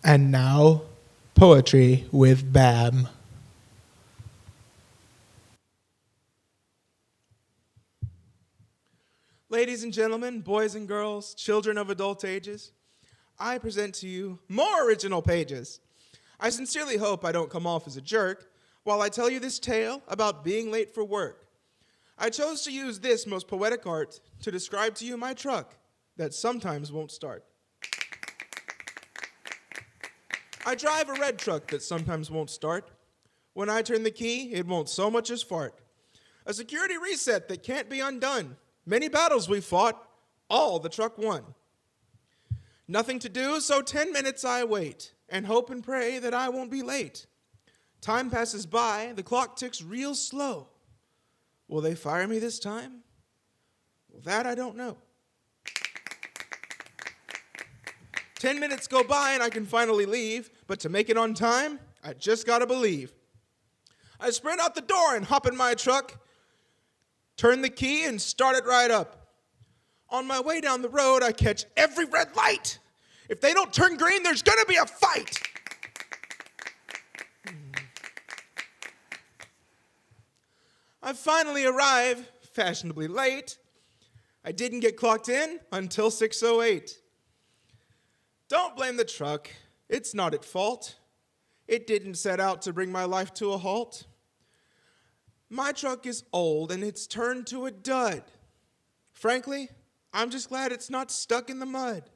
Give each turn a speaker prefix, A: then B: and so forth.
A: And now, poetry with Bam.
B: Ladies and gentlemen, boys and girls, children of adult ages, I present to you more original pages. I sincerely hope I don't come off as a jerk while I tell you this tale about being late for work. I chose to use this most poetic art to describe to you my truck that sometimes won't start. I drive a red truck that sometimes won't start. When I turn the key, it won't so much as fart. A security reset that can't be undone. Many battles we fought, all the truck won. Nothing to do, so 10 minutes I wait and hope and pray that I won't be late. Time passes by, the clock ticks real slow. Will they fire me this time? Well, that I don't know. 10 minutes go by and I can finally leave, but to make it on time, I just gotta believe. I sprint out the door and hop in my truck, turn the key and start it right up. On my way down the road, I catch every red light. If they don't turn green, there's gonna be a fight. I finally arrive, fashionably late. I didn't get clocked in until 6:08. Don't blame the truck. It's not at fault. It didn't set out to bring my life to a halt. My truck is old and it's turned to a dud. Frankly, I'm just glad it's not stuck in the mud.